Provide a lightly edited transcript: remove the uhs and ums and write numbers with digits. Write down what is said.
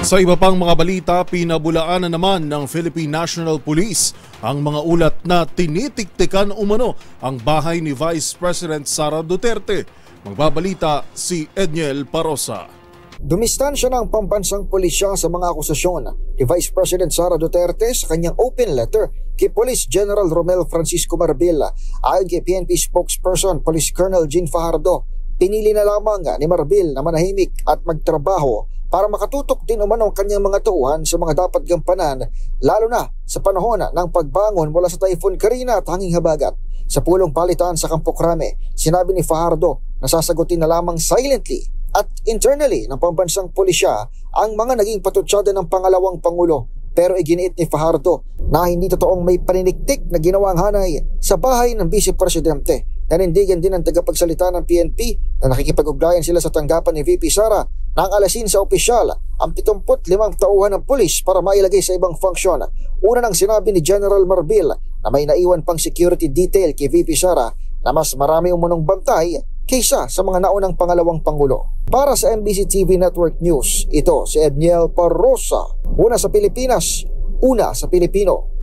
Sa iba pang mga balita, pinabulaan na naman ng Philippine National Police ang mga ulat na tinitiktikan umano ang bahay ni Vice President Sara Duterte. Magbabalita si Edniel Parosa. Dumistansya ng pambansang pulisya sa mga akusasyon ni Vice President Sara Duterte sa kanyang open letter kay Police General Romel Francisco Marbil. Ayon kay PNP spokesperson Police Colonel Jean Fajardo, pinili na lamang ni Marbil na manahimik at magtrabaho para makatutok din umano ang kanyang mga tauhan sa mga dapat gampanan, lalo na sa panahon ng pagbangon mula sa Typhoon Karina at hanging habagat. Sa pulong palitan sa Campo Crame, sinabi ni Fajardo na sasagutin na lamang silently at internally ng pambansang pulisya ang mga naging patutsada ng pangalawang Pangulo. Pero iginiit ni Fajardo na hindi totoong may paniniktik na ginawang hanay sa bahay ng Vice Presidente. Nanindigan din ang tagapagsalita ng PNP na nakikipag-ugnayan sila sa tanggapan ni VP Sara nang alasin sa opisyal ang 75 tauhan ng pulis para mailagay sa ibang funksyon. Una nang sinabi ni General Marbil na may naiwan pang security detail kay VP Sara na mas marami umunong bantay kaysa sa mga naunang pangalawang Pangulo. Para sa MBC TV Network News, ito si Edniel Parosa. Una sa Pilipinas, una sa Pilipino.